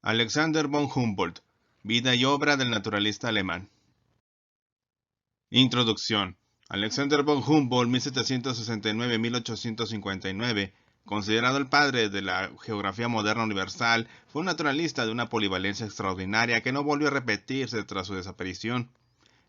Alexander von Humboldt, vida y obra del naturalista alemán. Introducción. Alexander von Humboldt, 1769-1859, considerado el padre de la geografía moderna universal, fue un naturalista de una polivalencia extraordinaria que no volvió a repetirse tras su desaparición.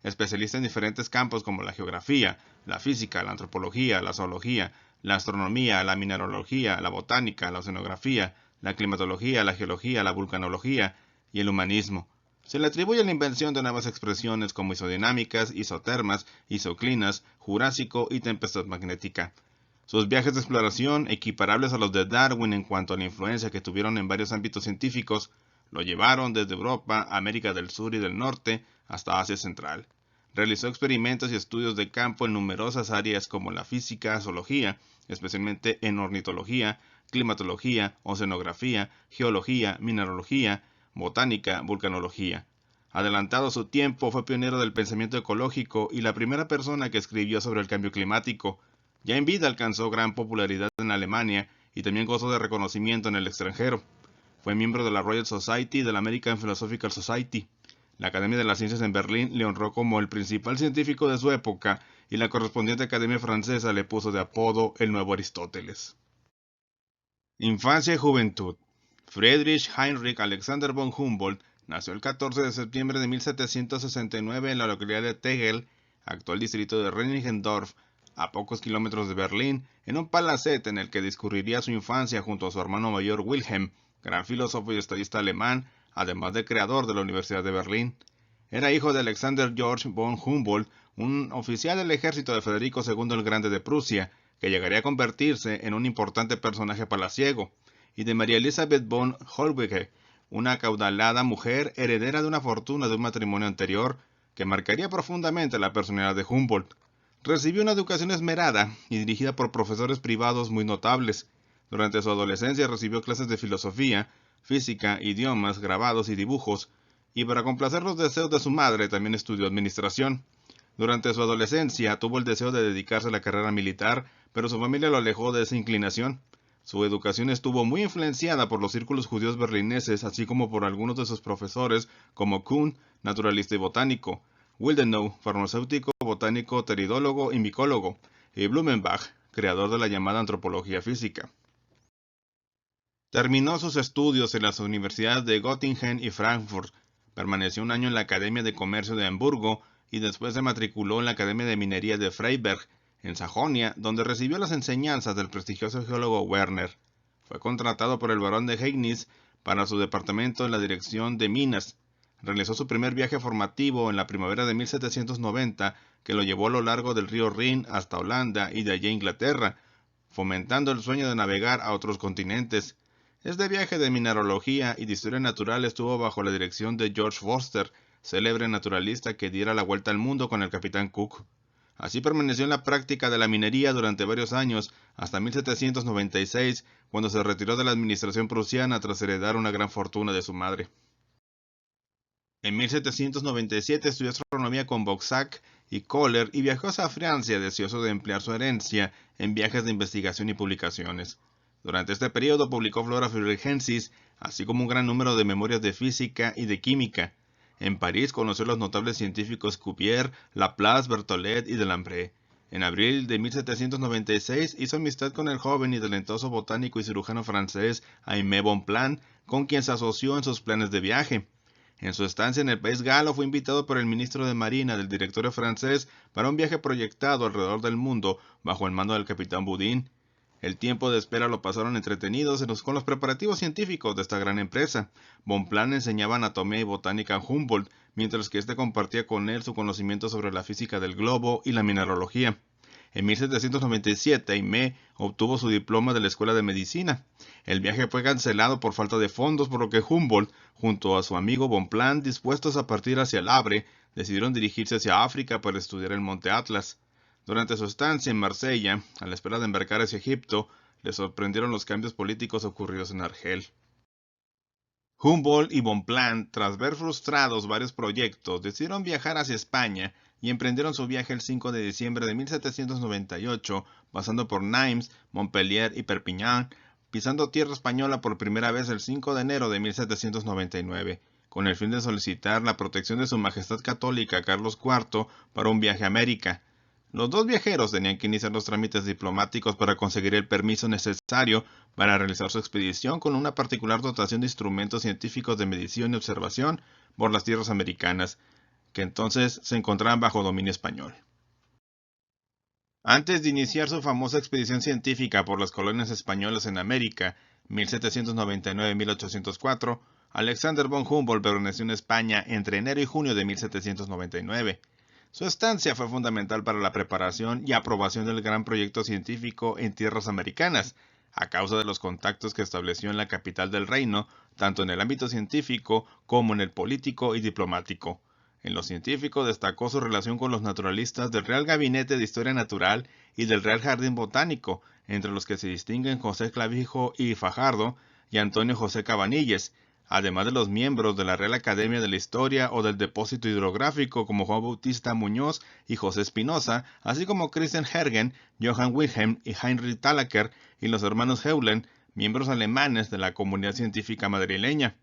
Especialista en diferentes campos como la geografía, la física, la antropología, la zoología, la astronomía, la mineralogía, la botánica, la oceanografía, la climatología, la geología, la vulcanología y el humanismo. Se le atribuye la invención de nuevas expresiones como isodinámicas, isotermas, isoclinas, jurásico y tempestad magnética. Sus viajes de exploración, equiparables a los de Darwin en cuanto a la influencia que tuvieron en varios ámbitos científicos, lo llevaron desde Europa, América del Sur y del Norte, hasta Asia Central. Realizó experimentos y estudios de campo en numerosas áreas como la física, zoología, especialmente en ornitología, climatología, oceanografía, geología, mineralogía, botánica, vulcanología. Adelantado a su tiempo, fue pionero del pensamiento ecológico y la primera persona que escribió sobre el cambio climático. Ya en vida alcanzó gran popularidad en Alemania y también gozó de reconocimiento en el extranjero. Fue miembro de la Royal Society y de la American Philosophical Society. La Academia de las Ciencias en Berlín le honró como el principal científico de su época y la correspondiente Academia Francesa le puso de apodo el nuevo Aristóteles. Infancia y juventud. Friedrich Heinrich Alexander von Humboldt nació el 14 de septiembre de 1769 en la localidad de Tegel, actual distrito de Reinickendorf, a pocos kilómetros de Berlín, en un palacete en el que discurriría su infancia junto a su hermano mayor Wilhelm, gran filósofo y estadista alemán, además de creador de la Universidad de Berlín. Era hijo de Alexander Georg von Humboldt, un oficial del ejército de Federico II el Grande de Prusia, que llegaría a convertirse en un importante personaje palaciego, y de María Elizabeth von Holbeke, una acaudalada mujer heredera de una fortuna de un matrimonio anterior, que marcaría profundamente la personalidad de Humboldt. Recibió una educación esmerada y dirigida por profesores privados muy notables. Durante su adolescencia recibió clases de filosofía, física, idiomas, grabados y dibujos, y para complacer los deseos de su madre también estudió administración. Durante su adolescencia tuvo el deseo de dedicarse a la carrera militar, pero su familia lo alejó de esa inclinación. Su educación estuvo muy influenciada por los círculos judíos berlineses, así como por algunos de sus profesores, como Kuhn, naturalista y botánico, Willdenow, farmacéutico, botánico, teridólogo y micólogo, y Blumenbach, creador de la llamada antropología física. Terminó sus estudios en las universidades de Göttingen y Frankfurt. Permaneció un año en la Academia de Comercio de Hamburgo y después se matriculó en la Academia de Minería de Freiberg, en Sajonia, donde recibió las enseñanzas del prestigioso geólogo Werner. Fue contratado por el barón de Heigniz para su departamento en la dirección de minas. Realizó su primer viaje formativo en la primavera de 1790, que lo llevó a lo largo del río Rin hasta Holanda y de allí a Inglaterra, fomentando el sueño de navegar a otros continentes. Este viaje de mineralogía y de historia natural estuvo bajo la dirección de George Forster, célebre naturalista que diera la vuelta al mundo con el capitán Cook. Así permaneció en la práctica de la minería durante varios años, hasta 1796, cuando se retiró de la administración prusiana tras heredar una gran fortuna de su madre. En 1797 estudió astronomía con Boxac y Kohler y viajó hacia Francia deseoso de emplear su herencia en viajes de investigación y publicaciones. Durante este periodo publicó Flora Frisiensis, así como un gran número de memorias de física y de química. En París conoció a los notables científicos Cuvier, Laplace, Berthollet y Delambre. En abril de 1796 hizo amistad con el joven y talentoso botánico y cirujano francés Aimé Bonpland, con quien se asoció en sus planes de viaje. En su estancia en el país galo fue invitado por el ministro de Marina del directorio francés para un viaje proyectado alrededor del mundo bajo el mando del capitán Boudin. El tiempo de espera lo pasaron entretenidos con los preparativos científicos de esta gran empresa. Bonpland enseñaba anatomía y botánica a Humboldt, mientras que éste compartía con él su conocimiento sobre la física del globo y la mineralogía. En 1797, Aimé obtuvo su diploma de la Escuela de Medicina. El viaje fue cancelado por falta de fondos, por lo que Humboldt, junto a su amigo Bonpland, dispuestos a partir hacia el Havre, decidieron dirigirse hacia África para estudiar el monte Atlas. Durante su estancia en Marsella, a la espera de embarcar hacia Egipto, le sorprendieron los cambios políticos ocurridos en Argel. Humboldt y Bonpland, tras ver frustrados varios proyectos, decidieron viajar hacia España y emprendieron su viaje el 5 de diciembre de 1798, pasando por Nimes, Montpellier y Perpignan, pisando tierra española por primera vez el 5 de enero de 1799, con el fin de solicitar la protección de Su Majestad Católica Carlos IV para un viaje a América. Los dos viajeros tenían que iniciar los trámites diplomáticos para conseguir el permiso necesario para realizar su expedición con una particular dotación de instrumentos científicos de medición y observación por las tierras americanas, que entonces se encontraban bajo dominio español. Antes de iniciar su famosa expedición científica por las colonias españolas en América, 1799-1804, Alexander von Humboldt permaneció en España entre enero y junio de 1799. Su estancia fue fundamental para la preparación y aprobación del gran proyecto científico en tierras americanas, a causa de los contactos que estableció en la capital del reino, tanto en el ámbito científico como en el político y diplomático. En lo científico destacó su relación con los naturalistas del Real Gabinete de Historia Natural y del Real Jardín Botánico, entre los que se distinguen José Clavijo y Fajardo y Antonio José Cabanilles, además de los miembros de la Real Academia de la Historia o del Depósito Hidrográfico como Juan Bautista Muñoz y José Espinosa, así como Christian Hergen, Johann Wilhelm y Heinrich Thalacker y los hermanos Heulen, miembros alemanes de la comunidad científica madrileña.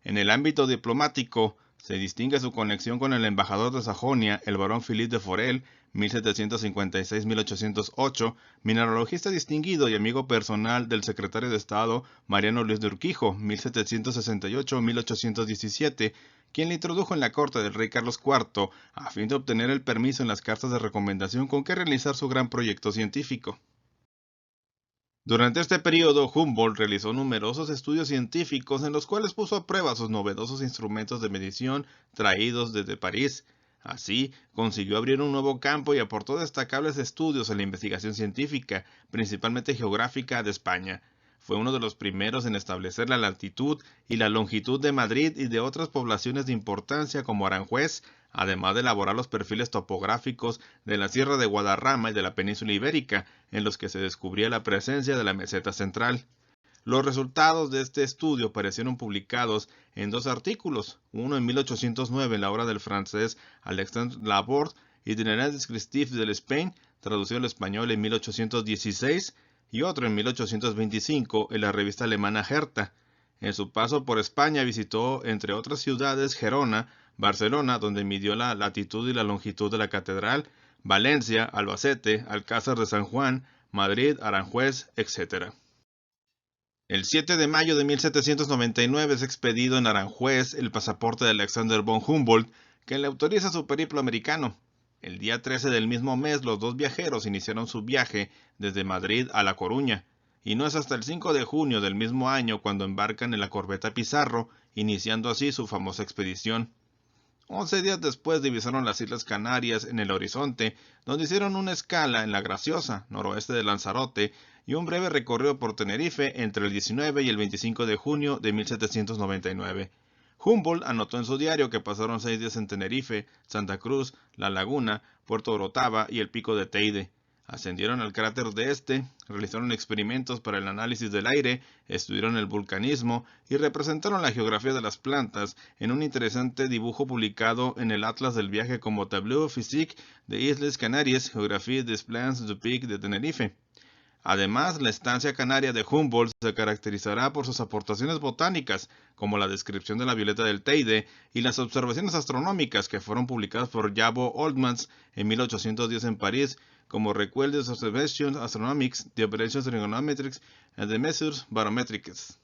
En el ámbito diplomático, se distingue su conexión con el embajador de Sajonia, el barón Philippe de Forel, 1756-1808, mineralogista distinguido y amigo personal del secretario de Estado Mariano Luis de Urquijo, 1768-1817, quien le introdujo en la corte del rey Carlos IV a fin de obtener el permiso en las cartas de recomendación con que realizar su gran proyecto científico. Durante este periodo, Humboldt realizó numerosos estudios científicos en los cuales puso a prueba sus novedosos instrumentos de medición traídos desde París. Así, consiguió abrir un nuevo campo y aportó destacables estudios en la investigación científica, principalmente geográfica, de España. Fue uno de los primeros en establecer la latitud y la longitud de Madrid y de otras poblaciones de importancia como Aranjuez, además de elaborar los perfiles topográficos de la Sierra de Guadarrama y de la península ibérica, en los que se descubría la presencia de la meseta central. Los resultados de este estudio aparecieron publicados en dos artículos, uno en 1809 en la obra del francés Alexandre Laborde, Itinéraires descriptifs de l'Espagne, traducido al español en 1816, y otro en 1825 en la revista alemana Hertha. En su paso por España visitó, entre otras ciudades, Gerona, Barcelona, donde midió la latitud y la longitud de la catedral, Valencia, Albacete, Alcázar de San Juan, Madrid, Aranjuez, etc. El 7 de mayo de 1799 es expedido en Aranjuez el pasaporte de Alexander von Humboldt, que le autoriza su periplo americano. El día 13 del mismo mes los dos viajeros iniciaron su viaje desde Madrid a La Coruña, y no es hasta el 5 de junio del mismo año cuando embarcan en la corbeta Pizarro, iniciando así su famosa expedición. 11 días después divisaron las Islas Canarias en el horizonte, donde hicieron una escala en La Graciosa, noroeste de Lanzarote, y un breve recorrido por Tenerife entre el 19 y el 25 de junio de 1799. Humboldt anotó en su diario que pasaron 6 días en Tenerife, Santa Cruz, La Laguna, Puerto Orotava y el Pico de Teide. Ascendieron al cráter de este, realizaron experimentos para el análisis del aire, estudiaron el vulcanismo y representaron la geografía de las plantas en un interesante dibujo publicado en el Atlas del Viaje como Tableau physique des Isles Canarias, Géographie des Plans du Pic de Tenerife. Además, la estancia canaria de Humboldt se caracterizará por sus aportaciones botánicas, como la descripción de la violeta del Teide y las observaciones astronómicas que fueron publicadas por Jabo Oldmans en 1810 en París, como Recueil des Observations Astronomiques, de Operations Trigonometriques et de Mesures Barométriques.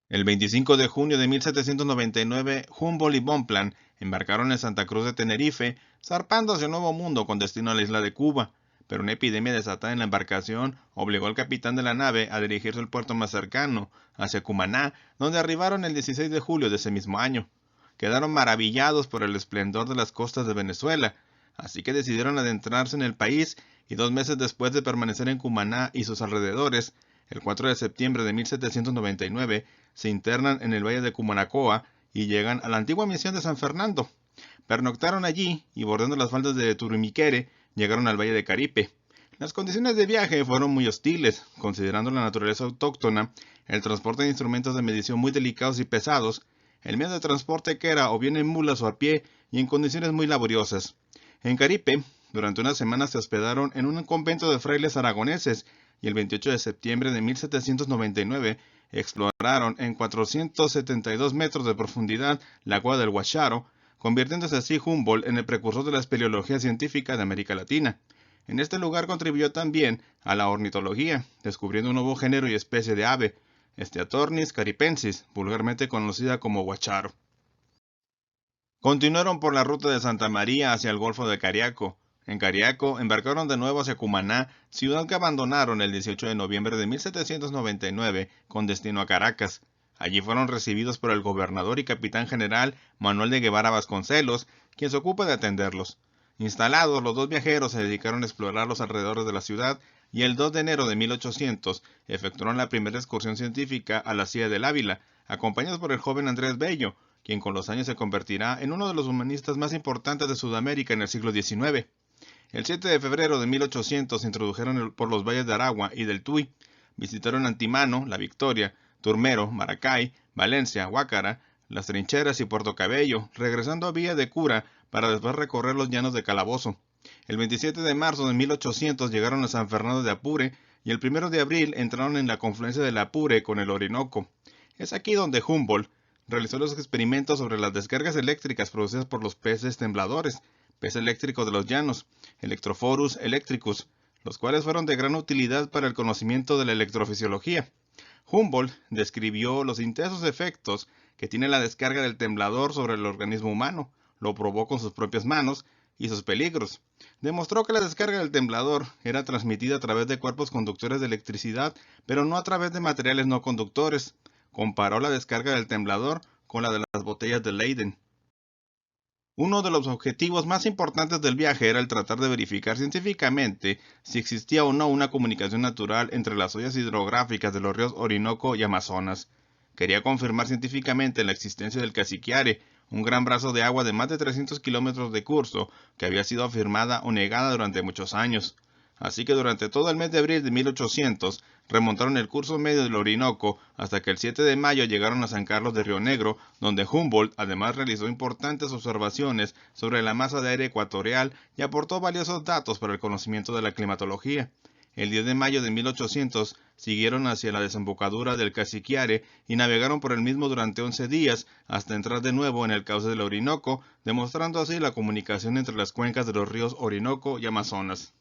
El 25 de junio de 1799, Humboldt y Bonpland embarcaron en Santa Cruz de Tenerife, zarpando hacia el Nuevo Mundo con destino a la isla de Cuba, pero una epidemia desatada en la embarcación obligó al capitán de la nave a dirigirse al puerto más cercano, hacia Cumaná, donde arribaron el 16 de julio de ese mismo año. Quedaron maravillados por el esplendor de las costas de Venezuela, así que decidieron adentrarse en el país y 2 meses después de permanecer en Cumaná y sus alrededores, el 4 de septiembre de 1799, se internan en el valle de Cumanacoa y llegan a la antigua misión de San Fernando. Pernoctaron allí y bordeando las faldas de Turimiquere, llegaron al valle de Caripe. Las condiciones de viaje fueron muy hostiles, considerando la naturaleza autóctona, el transporte de instrumentos de medición muy delicados y pesados, el medio de transporte que era o bien en mulas o a pie y en condiciones muy laboriosas. En Caripe, durante una semana se hospedaron en un convento de frailes aragoneses y el 28 de septiembre de 1799 exploraron en 472 metros de profundidad la cueva del Guacharo, convirtiéndose así Humboldt en el precursor de la espeleología científica de América Latina. En este lugar contribuyó también a la ornitología, descubriendo un nuevo género y especie de ave, Steatornis caripensis, vulgarmente conocida como guacharo. Continuaron por la ruta de Santa María hacia el Golfo de Cariaco. En Cariaco embarcaron de nuevo hacia Cumaná, ciudad que abandonaron el 18 de noviembre de 1799 con destino a Caracas. Allí fueron recibidos por el gobernador y capitán general Manuel de Guevara Vasconcelos, quien se ocupa de atenderlos. Instalados, los dos viajeros se dedicaron a explorar los alrededores de la ciudad y el 2 de enero de 1800 efectuaron la primera excursión científica a la Silla del Ávila, acompañados por el joven Andrés Bello, quien con los años se convertirá en uno de los humanistas más importantes de Sudamérica en el siglo XIX. El 7 de febrero de 1800 se introdujeron por los valles de Aragua y del Tuy. Visitaron Antimano, La Victoria, Turmero, Maracay, Valencia, Huácara, Las Trincheras y Puerto Cabello, regresando a Villa de Cura para después recorrer los llanos de Calabozo. El 27 de marzo de 1800 llegaron a San Fernando de Apure y el 1 de abril entraron en la confluencia del Apure con el Orinoco. Es aquí donde Humboldt realizó los experimentos sobre las descargas eléctricas producidas por los peces tembladores, pez eléctrico de los llanos, Electrophorus electricus, los cuales fueron de gran utilidad para el conocimiento de la electrofisiología. Humboldt describió los intensos efectos que tiene la descarga del temblador sobre el organismo humano, lo probó con sus propias manos y sus peligros. Demostró que la descarga del temblador era transmitida a través de cuerpos conductores de electricidad, pero no a través de materiales no conductores. Comparó la descarga del temblador con la de las botellas de Leyden. Uno de los objetivos más importantes del viaje era el tratar de verificar científicamente si existía o no una comunicación natural entre las ollas hidrográficas de los ríos Orinoco y Amazonas. Quería confirmar científicamente la existencia del Cassiquiare, un gran brazo de agua de más de 300 kilómetros de curso que había sido afirmada o negada durante muchos años. Así que durante todo el mes de abril de 1800 remontaron el curso medio del Orinoco hasta que el 7 de mayo llegaron a San Carlos de Río Negro, donde Humboldt además realizó importantes observaciones sobre la masa de aire ecuatorial y aportó valiosos datos para el conocimiento de la climatología. El 10 de mayo de 1800 siguieron hacia la desembocadura del Cassiquiare y navegaron por el mismo durante 11 días hasta entrar de nuevo en el cauce del Orinoco, demostrando así la comunicación entre las cuencas de los ríos Orinoco y Amazonas.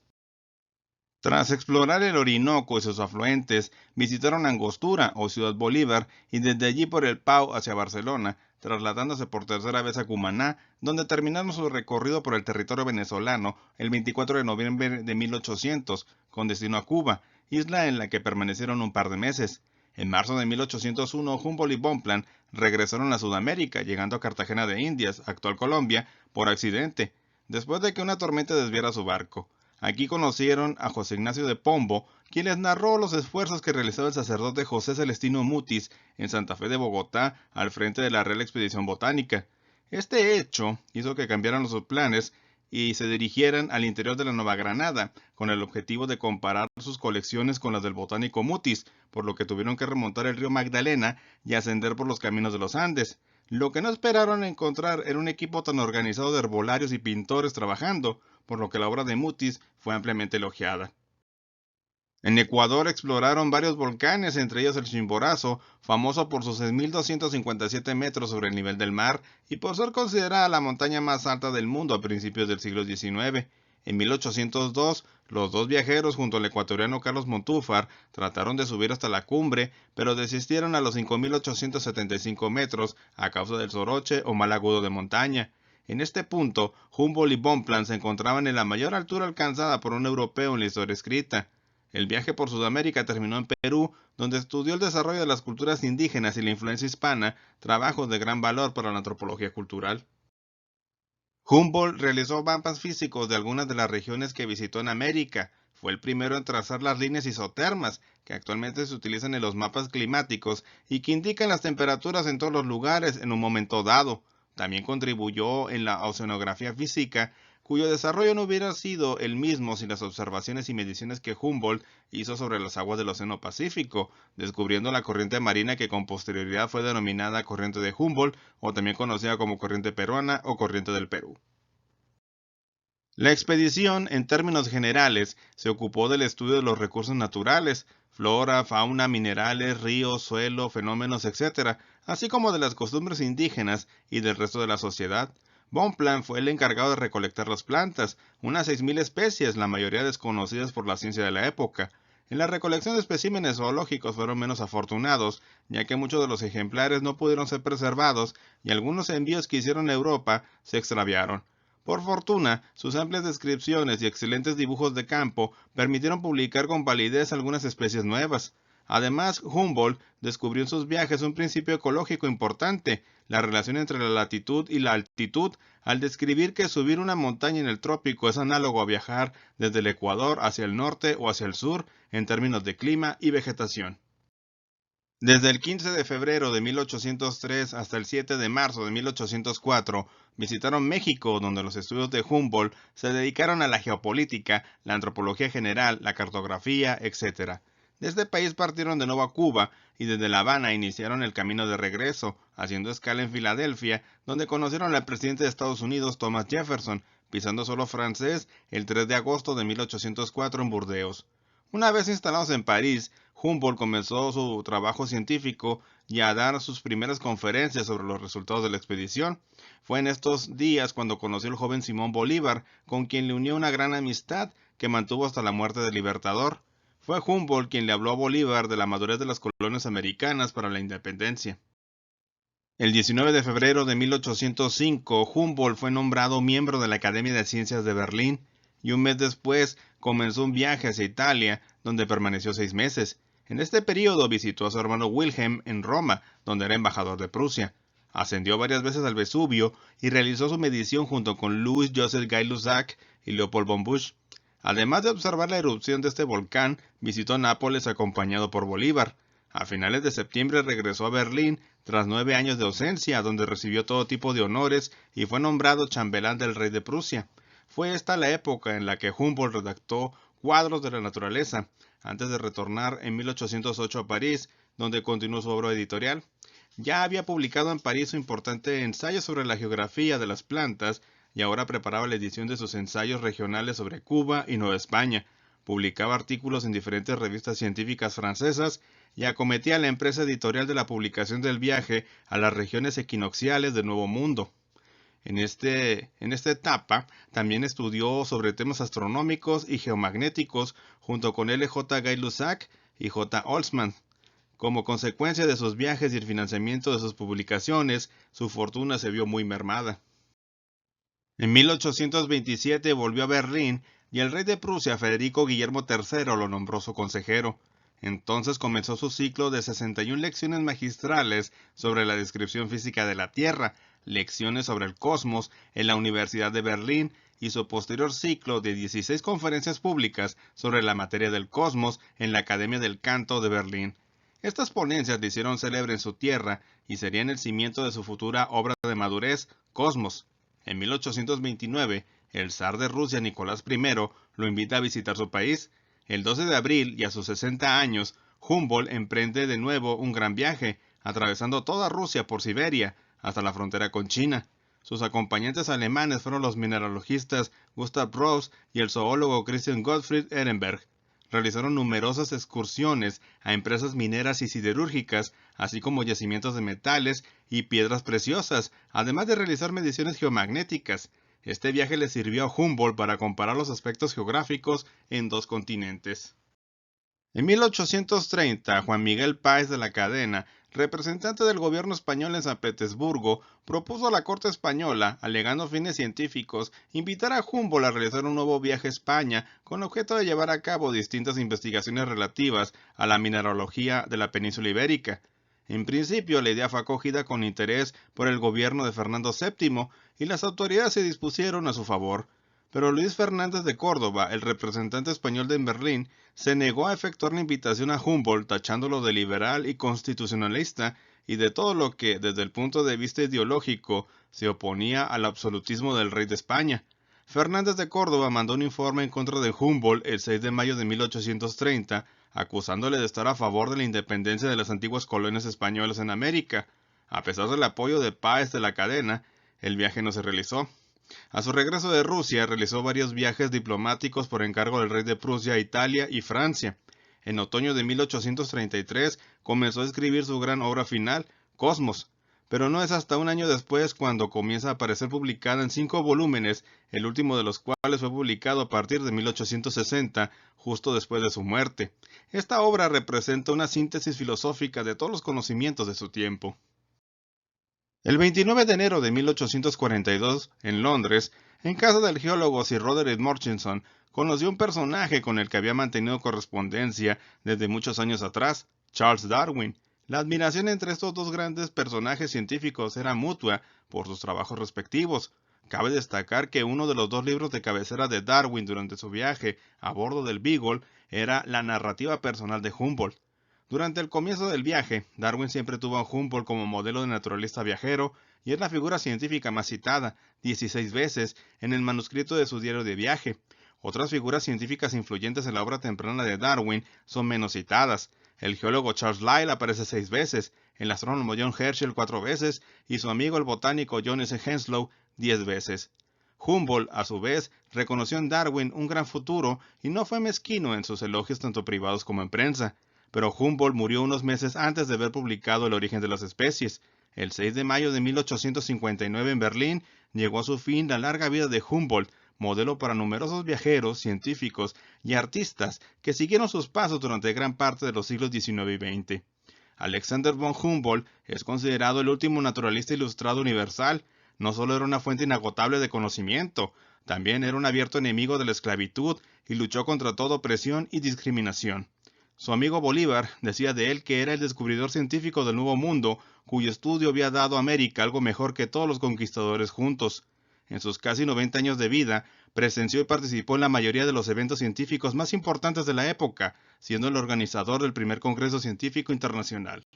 Tras explorar el Orinoco y sus afluentes, visitaron Angostura o Ciudad Bolívar y desde allí por el Pau hacia Barcelona, trasladándose por tercera vez a Cumaná, donde terminaron su recorrido por el territorio venezolano el 24 de noviembre de 1800, con destino a Cuba, isla en la que permanecieron un par de meses. En marzo de 1801, Humboldt y Bonpland regresaron a Sudamérica, llegando a Cartagena de Indias, actual Colombia, por accidente, después de que una tormenta desviara su barco. Aquí conocieron a José Ignacio de Pombo, quien les narró los esfuerzos que realizaba el sacerdote José Celestino Mutis en Santa Fe de Bogotá al frente de la Real Expedición Botánica. Este hecho hizo que cambiaran sus planes y se dirigieran al interior de la Nueva Granada, con el objetivo de comparar sus colecciones con las del botánico Mutis, por lo que tuvieron que remontar el río Magdalena y ascender por los caminos de los Andes. Lo que no esperaron encontrar era un equipo tan organizado de herbolarios y pintores trabajando, por lo que la obra de Mutis fue ampliamente elogiada. En Ecuador exploraron varios volcanes, entre ellos el Chimborazo, famoso por sus 6.257 metros sobre el nivel del mar y por ser considerada la montaña más alta del mundo a principios del siglo XIX. En 1802, los dos viajeros junto al ecuatoriano Carlos Montúfar trataron de subir hasta la cumbre, pero desistieron a los 5.875 metros a causa del soroche o mal agudo de montaña. En este punto, Humboldt y Bonpland se encontraban en la mayor altura alcanzada por un europeo en la historia escrita. El viaje por Sudamérica terminó en Perú, donde estudió el desarrollo de las culturas indígenas y la influencia hispana, trabajos de gran valor para la antropología cultural. Humboldt realizó mapas físicos de algunas de las regiones que visitó en América. Fue el primero en trazar las líneas isotermas, que actualmente se utilizan en los mapas climáticos y que indican las temperaturas en todos los lugares en un momento dado. También contribuyó en la oceanografía física, cuyo desarrollo no hubiera sido el mismo sin las observaciones y mediciones que Humboldt hizo sobre las aguas del Océano Pacífico, descubriendo la corriente marina que con posterioridad fue denominada corriente de Humboldt, o también conocida como corriente peruana o corriente del Perú. La expedición, en términos generales, se ocupó del estudio de los recursos naturales, flora, fauna, minerales, ríos, suelo, fenómenos, etc., así como de las costumbres indígenas y del resto de la sociedad. Bonpland fue el encargado de recolectar las plantas, unas 6.000 especies, la mayoría desconocidas por la ciencia de la época. En la recolección de especímenes zoológicos fueron menos afortunados, ya que muchos de los ejemplares no pudieron ser preservados y algunos envíos que hicieron a Europa se extraviaron. Por fortuna, sus amplias descripciones y excelentes dibujos de campo permitieron publicar con validez algunas especies nuevas. Además, Humboldt descubrió en sus viajes un principio ecológico importante, la relación entre la latitud y la altitud, al describir que subir una montaña en el trópico es análogo a viajar desde el Ecuador hacia el norte o hacia el sur en términos de clima y vegetación. Desde el 15 de febrero de 1803 hasta el 7 de marzo de 1804, visitaron México, donde los estudios de Humboldt se dedicaron a la geopolítica, la antropología general, la cartografía, etc. De este país partieron de nuevo a Cuba y desde La Habana iniciaron el camino de regreso, haciendo escala en Filadelfia, donde conocieron al presidente de Estados Unidos, Thomas Jefferson, pisando suelo francés el 3 de agosto de 1804 en Burdeos. Una vez instalados en París, Humboldt comenzó su trabajo científico y a dar sus primeras conferencias sobre los resultados de la expedición. Fue en estos días cuando conoció al joven Simón Bolívar, con quien le unió una gran amistad que mantuvo hasta la muerte del Libertador. Fue Humboldt quien le habló a Bolívar de la madurez de las colonias americanas para la independencia. El 19 de febrero de 1805, Humboldt fue nombrado miembro de la Academia de Ciencias de Berlín y un mes después comenzó un viaje hacia Italia, donde permaneció 6 meses. En este periodo visitó a su hermano Wilhelm en Roma, donde era embajador de Prusia. Ascendió varias veces al Vesubio y realizó su medición junto con Louis Joseph Gay-Lussac y Leopold von Busch. Además de observar la erupción de este volcán, visitó Nápoles acompañado por Bolívar. A finales de septiembre regresó a Berlín tras 9 años de ausencia, donde recibió todo tipo de honores y fue nombrado chambelán del rey de Prusia. Fue esta la época en la que Humboldt redactó Cuadros de la Naturaleza, antes de retornar en 1808 a París, donde continuó su obra editorial. Ya había publicado en París su importante ensayo sobre la geografía de las plantas y ahora preparaba la edición de sus ensayos regionales sobre Cuba y Nueva España. Publicaba artículos en diferentes revistas científicas francesas y acometía la empresa editorial de la publicación del viaje a las regiones equinocciales del Nuevo Mundo. En esta etapa también estudió sobre temas astronómicos y geomagnéticos junto con L.J. Gay-Lussac y J. Holtzman. Como consecuencia de sus viajes y el financiamiento de sus publicaciones, su fortuna se vio muy mermada. En 1827 volvió a Berlín y el rey de Prusia, Federico Guillermo III, lo nombró su consejero. Entonces comenzó su ciclo de 61 lecciones magistrales sobre la descripción física de la Tierra, lecciones sobre el cosmos en la Universidad de Berlín y su posterior ciclo de 16 conferencias públicas sobre la materia del cosmos en la Academia del Canto de Berlín. Estas ponencias le hicieron célebre en su tierra y serían el cimiento de su futura obra de madurez, Cosmos. En 1829, el zar de Rusia Nicolás I lo invita a visitar su país. El 12 de abril y a sus 60 años, Humboldt emprende de nuevo un gran viaje, atravesando toda Rusia por Siberia, hasta la frontera con China. Sus acompañantes alemanes fueron los mineralogistas Gustav Rose y el zoólogo Christian Gottfried Ehrenberg. Realizaron numerosas excursiones a empresas mineras y siderúrgicas, así como yacimientos de metales y piedras preciosas, además de realizar mediciones geomagnéticas. Este viaje le sirvió a Humboldt para comparar los aspectos geográficos en dos continentes. En 1830, Juan Miguel Páez de la Cadena, representante del gobierno español en San Petersburgo, propuso a la corte española, alegando fines científicos, invitar a Humboldt a realizar un nuevo viaje a España con objeto de llevar a cabo distintas investigaciones relativas a la mineralogía de la península ibérica. En principio, la idea fue acogida con interés por el gobierno de Fernando VII y las autoridades se dispusieron a su favor. Pero Luis Fernández de Córdoba, el representante español de Berlín, se negó a efectuar la invitación a Humboldt tachándolo de liberal y constitucionalista y de todo lo que, desde el punto de vista ideológico, se oponía al absolutismo del rey de España. Fernández de Córdoba mandó un informe en contra de Humboldt el 6 de mayo de 1830, acusándole de estar a favor de la independencia de las antiguas colonias españolas en América. A pesar del apoyo de Páez de la Cadena, el viaje no se realizó. A su regreso de Rusia, realizó varios viajes diplomáticos por encargo del rey de Prusia a Italia y Francia. En otoño de 1833 comenzó a escribir su gran obra final, Cosmos, pero no es hasta un año después cuando comienza a aparecer publicada en 5 volúmenes, el último de los cuales fue publicado a partir de 1860, justo después de su muerte. Esta obra representa una síntesis filosófica de todos los conocimientos de su tiempo. El 29 de enero de 1842, en Londres, en casa del geólogo Sir Roderick Murchison, conoció un personaje con el que había mantenido correspondencia desde muchos años atrás, Charles Darwin. La admiración entre estos dos grandes personajes científicos era mutua por sus trabajos respectivos. Cabe destacar que uno de los 2 libros de cabecera de Darwin durante su viaje a bordo del Beagle era la narrativa personal de Humboldt. Durante el comienzo del viaje, Darwin siempre tuvo a Humboldt como modelo de naturalista viajero y es la figura científica más citada, 16 veces, en el manuscrito de su diario de viaje. Otras figuras científicas influyentes en la obra temprana de Darwin son menos citadas. El geólogo Charles Lyell aparece 6 veces, el astrónomo John Herschel 4 veces y su amigo el botánico John S. Henslow 10 veces. Humboldt, a su vez, reconoció en Darwin un gran futuro y no fue mezquino en sus elogios tanto privados como en prensa. Pero Humboldt murió unos meses antes de haber publicado El origen de las especies. El 6 de mayo de 1859 en Berlín llegó a su fin la larga vida de Humboldt, modelo para numerosos viajeros, científicos y artistas que siguieron sus pasos durante gran parte de los siglos XIX y XX. Alexander von Humboldt es considerado el último naturalista ilustrado universal. No solo era una fuente inagotable de conocimiento, también era un abierto enemigo de la esclavitud y luchó contra toda opresión y discriminación. Su amigo Bolívar decía de él que era el descubridor científico del Nuevo Mundo, cuyo estudio había dado a América algo mejor que todos los conquistadores juntos. En sus casi 90 años de vida, presenció y participó en la mayoría de los eventos científicos más importantes de la época, siendo el organizador del primer Congreso Científico Internacional.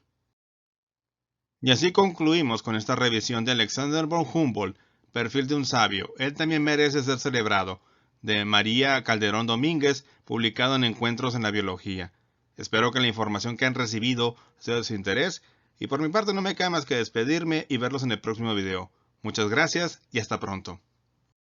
Y así concluimos con esta revisión de Alexander von Humboldt, Perfil de un sabio, él también merece ser celebrado, de María Calderón Domínguez, publicado en Encuentros en la Biología. Espero que la información que han recibido sea de su interés, y por mi parte no me queda más que despedirme y verlos en el próximo video. Muchas gracias y hasta pronto.